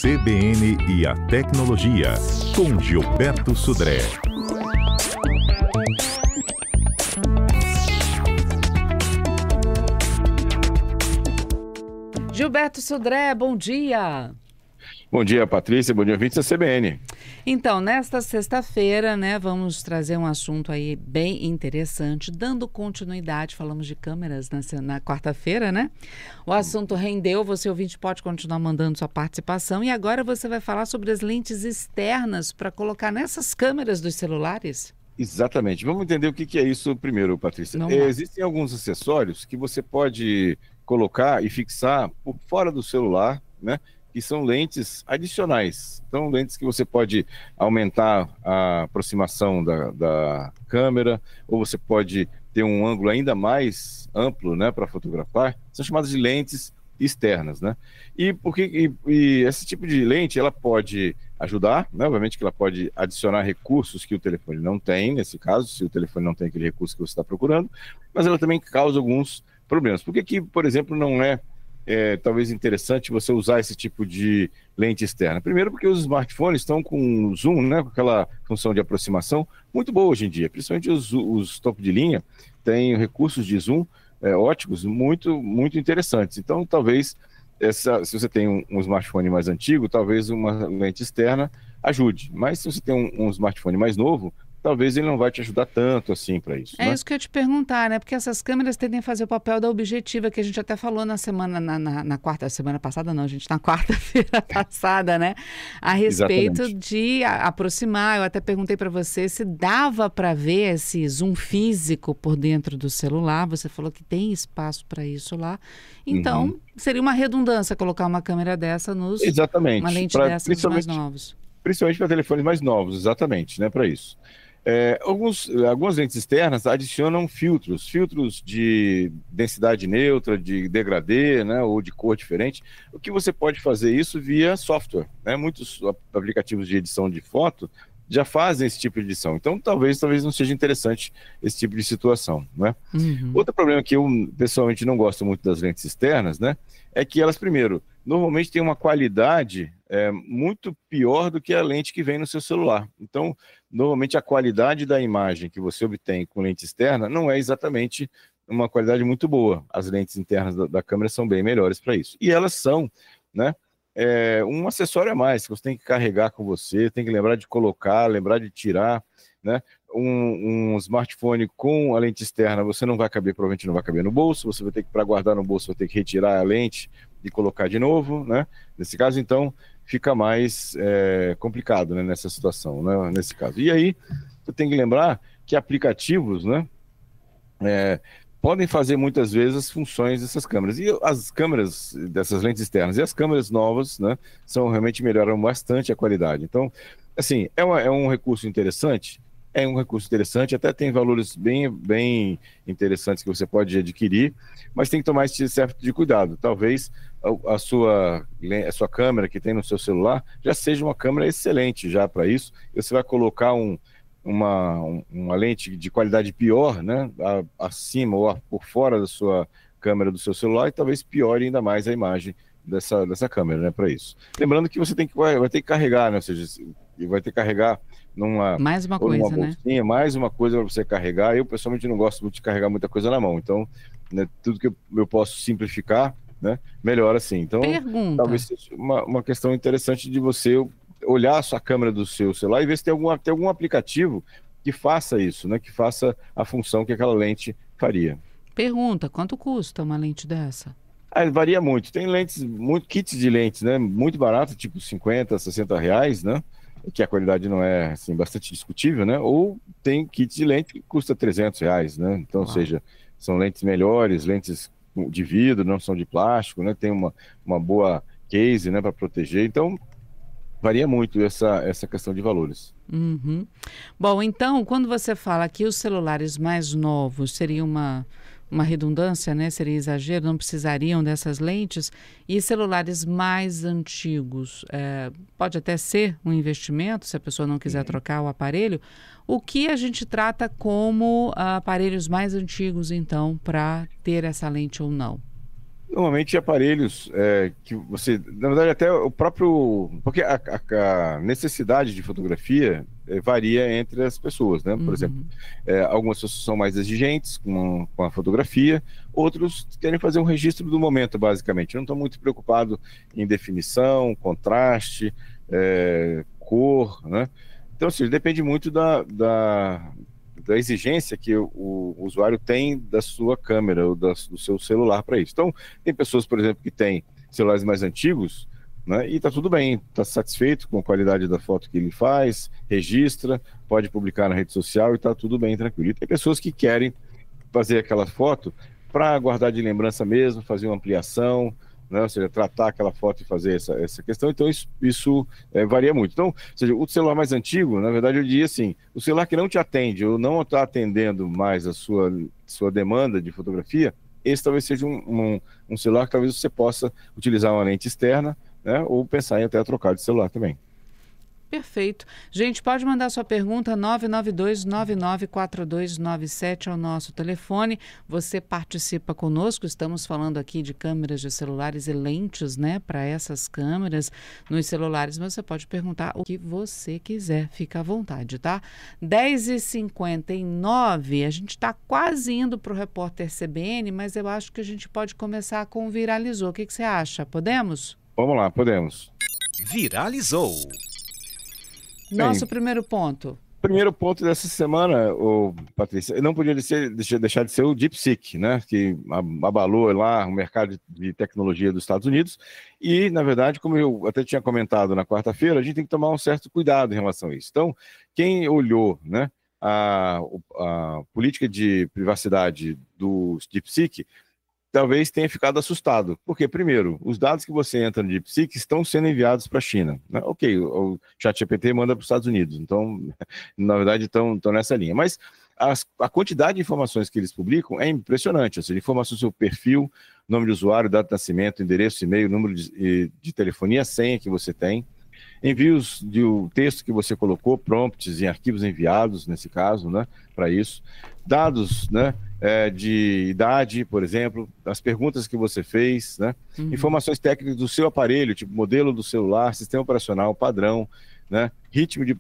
CBN e a tecnologia, com Gilberto Sudré. Gilberto Sudré, bom dia. Bom dia, Patrícia. Bom dia, ouvintes da CBN. Então, nesta sexta-feira, vamos trazer um assunto aí bem interessante, dando continuidade, falamos de câmeras na quarta-feira, né? O assunto rendeu, você ouvinte pode continuar mandando sua participação e agora você vai falar sobre as lentes externas para colocar nessas câmeras dos celulares? Exatamente. Vamos entender o que é isso primeiro, Patrícia. Existem alguns acessórios que você pode colocar e fixar por fora do celular, né? Que são lentes adicionais. Então, lentes que você pode aumentar a aproximação da câmera, ou você pode ter um ângulo ainda mais amplo, né, para fotografar. São chamadas de lentes externas, né? E esse tipo de lente, ela pode ajudar, né? Obviamente que ela pode adicionar recursos que o telefone não tem, nesse caso, se o telefone não tem aquele recurso que você está procurando, mas ela também causa alguns problemas. Por que, por exemplo, não é talvez interessante você usar esse tipo de lente externa? Primeiro porque os smartphones estão com zoom, né, com aquela função de aproximação muito boa hoje em dia, principalmente os topo de linha têm recursos de zoom óticos muito, muito interessantes. Então talvez, se você tem um smartphone mais antigo, talvez uma lente externa ajude, mas se você tem um smartphone mais novo, talvez ele não vai te ajudar tanto assim para isso. É, né? Isso que eu ia te perguntar, né? Porque essas câmeras tendem a fazer o papel da objetiva, que a gente até falou na semana passada, não, gente, na quarta-feira passada, né? A respeito Exatamente. de aproximar. Eu até perguntei para você se dava para ver esse zoom físico por dentro do celular. Você falou que tem espaço para isso lá. Então, seria uma redundância colocar uma câmera dessa nos... Exatamente. Uma lente dessa nos mais novos. Principalmente para telefones mais novos, exatamente, né? Para isso. Algumas lentes externas adicionam filtros de densidade neutra, de degradê, né, ou de cor diferente. O que você pode fazer isso via software, né? Muitos aplicativos de edição de foto já fazem esse tipo de edição. Então, talvez não seja interessante esse tipo de situação, né? Outro problema que eu, pessoalmente, não gosto muito das lentes externas, né, é que elas, primeiro, normalmente têm uma qualidade muito pior do que a lente que vem no seu celular. Então, normalmente a qualidade da imagem que você obtém com lente externa não é exatamente uma qualidade muito boa. As lentes internas da câmera são bem melhores para isso. E elas são, né, um acessório a mais que você tem que carregar com você, tem que lembrar de colocar, lembrar de tirar, né? Um smartphone com a lente externa, você provavelmente não vai caber no bolso, você vai ter que, para guardar no bolso, vai ter que retirar a lente e colocar de novo, né? Nesse caso, então, fica mais complicado, né, nessa situação, né, nesse caso. E aí, você tem que lembrar que aplicativos, né, podem fazer muitas vezes as funções dessas câmeras. E as câmeras dessas lentes externas e as câmeras novas, né, melhoram bastante a qualidade. Então, assim, é um recurso interessante? É um recurso interessante, até tem valores bem, bem interessantes que você pode adquirir, mas tem que tomar esse certo de cuidado. Talvez a sua câmera que tem no seu celular já seja uma câmera excelente já para isso. Você vai colocar uma lente de qualidade pior, né, acima ou por fora da sua câmera do seu celular e talvez piore ainda mais a imagem dessa câmera, né, para isso. Lembrando que você vai ter que carregar, né, ou seja, vai ter que carregar mais uma coisa, numa bolsinha, né? Mais uma coisa para você carregar. Eu, pessoalmente, não gosto muito de carregar muita coisa na mão. Então, né, tudo que eu posso simplificar, né, melhor assim. Então, talvez seja uma questão interessante de você olhar a sua câmera do seu celular e ver se tem algum aplicativo que faça isso, né, que faça a função que aquela lente faria. Pergunta, quanto custa uma lente dessa? Varia muito. Tem kits de lentes, né, muito barato, tipo 50, 60 reais, né, que a qualidade não é, assim, bastante discutível, né? Ou tem kit de lente que custa 300 reais, né? Então, ou seja, são lentes melhores, lentes de vidro, não são de plástico, né? Tem uma boa case, né, para proteger. Então, varia muito essa questão de valores. Bom, então, quando você fala que os celulares mais novos seriam uma redundância, né? Seria exagero, não precisariam dessas lentes. E celulares mais antigos, pode até ser um investimento, se a pessoa não quiser trocar o aparelho. O que a gente trata como aparelhos mais antigos, então, para ter essa lente ou não? Normalmente aparelhos que você, na verdade até o próprio, porque a necessidade de fotografia varia entre as pessoas, né? Por exemplo, algumas pessoas são mais exigentes com a fotografia, outros querem fazer um registro do momento, basicamente. Não estão muito preocupados em definição, contraste, cor, né? Então, assim, depende muito da exigência que o usuário tem da sua câmera ou do seu celular para isso. Então, tem pessoas, por exemplo, que têm celulares mais antigos, né, e está tudo bem, está satisfeito com a qualidade da foto que ele faz, registra, pode publicar na rede social e está tudo bem, tranquilo. E tem pessoas que querem fazer aquela foto para guardar de lembrança mesmo, fazer uma ampliação, né? Ou seja, tratar aquela foto e fazer essa questão. Então isso varia muito. Então, ou seja, o celular mais antigo, na verdade, eu diria assim, o celular que não te atende ou não está atendendo mais a sua demanda de fotografia, esse talvez seja um celular que talvez você possa utilizar uma lente externa, né? Ou pensar em até trocar de celular também. Perfeito. Gente, pode mandar sua pergunta, 992-994297 é o nosso telefone. Você participa conosco, estamos falando aqui de câmeras de celulares e lentes, né, para essas câmeras nos celulares, mas você pode perguntar o que você quiser, fica à vontade, tá? 10h59, a gente está quase indo para o repórter CBN, mas eu acho que a gente pode começar com o Viralizou. O que você acha? Podemos? Vamos lá, podemos. Viralizou. Nosso primeiro ponto. Primeiro ponto dessa semana, Patrícia, não podia deixar de ser o DeepSeek, né, que abalou lá o mercado de tecnologia dos Estados Unidos e, na verdade, como eu até tinha comentado na quarta-feira, a gente tem que tomar um certo cuidado em relação a isso. Então, quem olhou, né, a política de privacidade do DeepSeek talvez tenha ficado assustado, porque, primeiro, os dados que você entra no DeepSeek estão sendo enviados para a China, né? Ok, o ChatGPT manda para os Estados Unidos, então, na verdade, estão nessa linha. Mas a quantidade de informações que eles publicam é impressionante, ou seja, informações sobre o perfil, nome de usuário, data de nascimento, endereço, e-mail, número de telefonia, senha que você tem, envios do texto que você colocou, prompts em arquivos enviados, nesse caso, né, para isso, dados, né, de idade, por exemplo, as perguntas que você fez, né, informações técnicas do seu aparelho, tipo modelo do celular, sistema operacional, padrão, né, ritmo de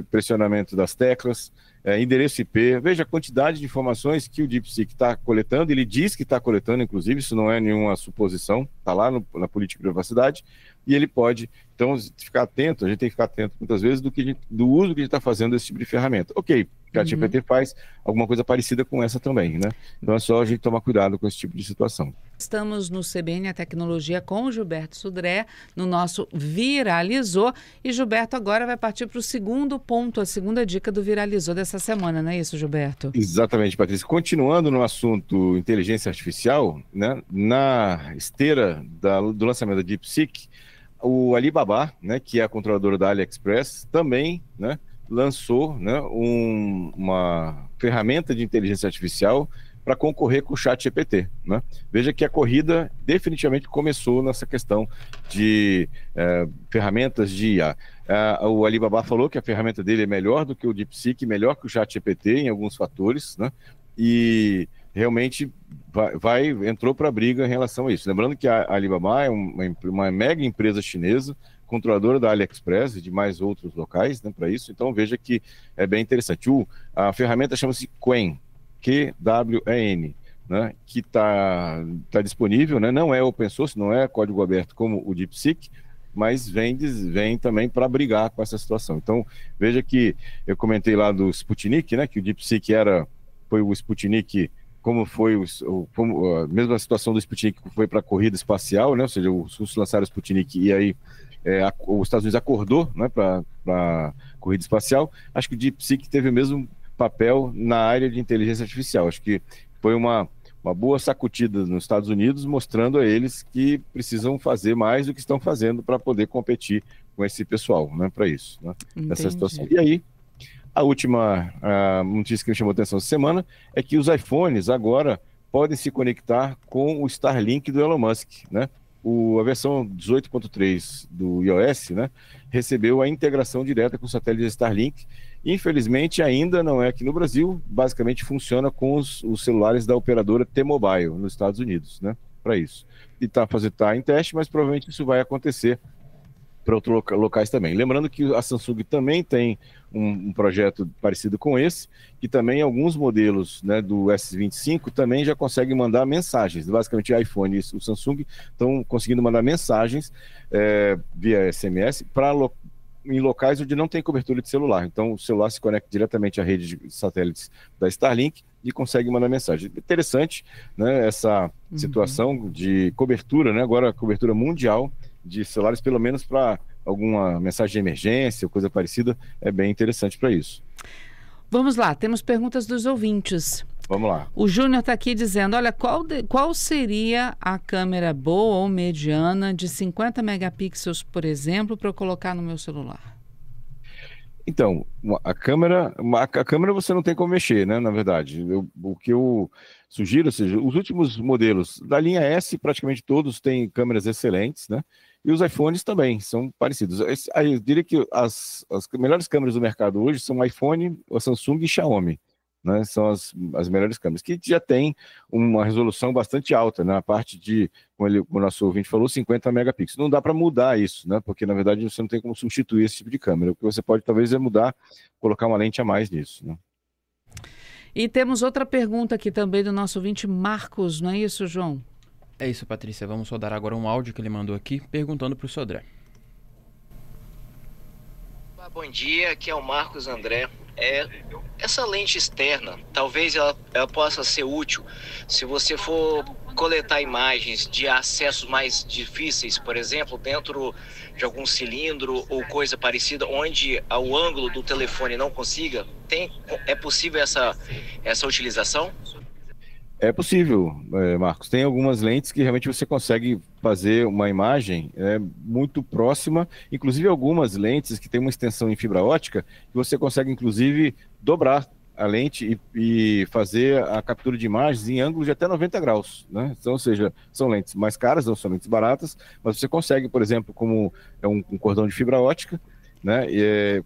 pressionamento das teclas, endereço IP. Veja a quantidade de informações que o DeepSeek está coletando, ele diz que está coletando, inclusive, isso não é nenhuma suposição, está lá na política de privacidade, e ele pode, então, ficar atento, a gente tem que ficar atento muitas vezes do uso que a gente está fazendo desse tipo de ferramenta. Ok, o ChatGPT faz alguma coisa parecida com essa também, né? Então é só a gente tomar cuidado com esse tipo de situação. Estamos no CBN A Tecnologia com o Gilberto Sudré, no nosso Viralizou. E Gilberto agora vai partir para o segundo ponto, a segunda dica do Viralizou dessa semana, não é isso, Gilberto? Exatamente, Patrícia. Continuando no assunto inteligência artificial, né, na esteira do lançamento da DeepSeek, o Alibaba, né, que é a controladora da AliExpress, também, né, lançou, né, uma ferramenta de inteligência artificial para concorrer com o ChatGPT, né? Veja que a corrida definitivamente começou nessa questão de ferramentas de IA. O Alibaba falou que a ferramenta dele é melhor do que o DeepSeek, melhor que o ChatGPT em alguns fatores, né? E realmente entrou para a briga em relação a isso. Lembrando que a Alibaba é uma mega empresa chinesa, controladora da AliExpress e de mais outros locais, né, para isso. Então veja que é bem interessante. A ferramenta chama-se Qwen, QWEN, né, que está disponível, né, não é open source, não é código aberto como o DeepSeek, mas vem também para brigar com essa situação. Então veja que eu comentei lá do Sputnik, né, que o DeepSeek foi o Sputnik, como foi a mesma situação do Sputnik que foi para a corrida espacial, né, ou seja, os russos lançaram o Sputnik e aí os Estados Unidos acordou, né, para a corrida espacial. Acho que o DeepSeek teve o mesmo papel na área de inteligência artificial. Acho que foi uma boa sacudida nos Estados Unidos, mostrando a eles que precisam fazer mais do que estão fazendo para poder competir com esse pessoal, né, para isso, né, nessa situação. E aí, a última notícia que me chamou a atenção essa semana é que os iPhones agora podem se conectar com o Starlink do Elon Musk, né? A versão 18.3 do iOS, né, recebeu a integração direta com o satélite Starlink. Infelizmente, ainda não é aqui no Brasil. Basicamente, funciona com os celulares da operadora T-Mobile, nos Estados Unidos, né? para isso. E está em teste, mas provavelmente isso vai acontecer para outros locais também. Lembrando que a Samsung também tem um projeto parecido com esse, que também alguns modelos, né, do S25 também já conseguem mandar mensagens. Basicamente, o iPhone e o Samsung estão conseguindo mandar mensagens via SMS em locais onde não tem cobertura de celular. Então, o celular se conecta diretamente à rede de satélites da Starlink e consegue mandar mensagem. Interessante, né, essa situação de cobertura, né, agora cobertura mundial de celulares, pelo menos para alguma mensagem de emergência ou coisa parecida, é bem interessante para isso. Vamos lá, temos perguntas dos ouvintes. Vamos lá. O Júnior está aqui dizendo, olha, qual seria a câmera boa ou mediana de 50 megapixels, por exemplo, para eu colocar no meu celular? Então, a câmera você não tem como mexer, né, na verdade. O que eu sugiro, ou seja, os últimos modelos da linha S, praticamente todos têm câmeras excelentes, né? E os iPhones também são parecidos. Eu diria que as melhores câmeras do mercado hoje são o iPhone, a Samsung e Xiaomi, né? São as melhores câmeras, que já tem uma resolução bastante alta, né? A parte de, como o nosso ouvinte falou, 50 megapixels. Não dá para mudar isso, né? Porque, na verdade, você não tem como substituir esse tipo de câmera. O que você pode, talvez, é mudar, colocar uma lente a mais nisso, né? E temos outra pergunta aqui também do nosso ouvinte Marcos, não é isso, João? É isso, Patrícia. Vamos rodar agora um áudio que ele mandou aqui, perguntando para o Sodré. Bom dia, aqui é o Marcos André. Essa lente externa, talvez ela possa ser útil se você for coletar imagens de acessos mais difíceis, por exemplo, dentro de algum cilindro ou coisa parecida, onde o ângulo do telefone não consiga. É possível essa utilização? É possível, Marcos. Tem algumas lentes que realmente você consegue fazer uma imagem muito próxima, inclusive algumas lentes que têm uma extensão em fibra ótica, que você consegue, inclusive, dobrar a lente e fazer a captura de imagens em ângulo de até 90 graus, né? Então, ou seja, são lentes mais caras, não são lentes baratas, mas você consegue, por exemplo, como é um cordão de fibra ótica, né?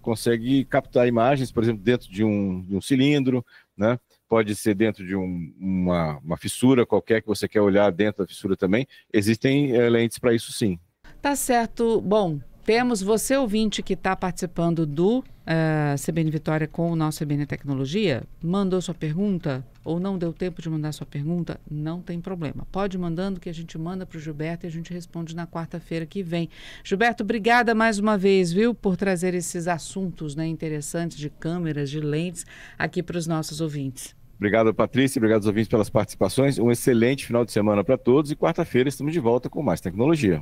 Consegue captar imagens, por exemplo, dentro de um cilindro, né? Pode ser dentro de uma fissura qualquer que você quer olhar dentro da fissura também. Existem lentes para isso, sim. Tá certo. Bom, temos você, ouvinte, que está participando do CBN Vitória com o nosso CBN Tecnologia. Mandou sua pergunta ou não deu tempo de mandar sua pergunta? Não tem problema. Pode ir mandando que a gente manda para o Gilberto e a gente responde na quarta-feira que vem. Gilberto, obrigada mais uma vez, viu, por trazer esses assuntos, né, interessantes de câmeras, de lentes aqui para os nossos ouvintes. Obrigado, Patrícia. Obrigado aos ouvintes pelas participações. Um excelente final de semana para todos e quarta-feira estamos de volta com mais tecnologia.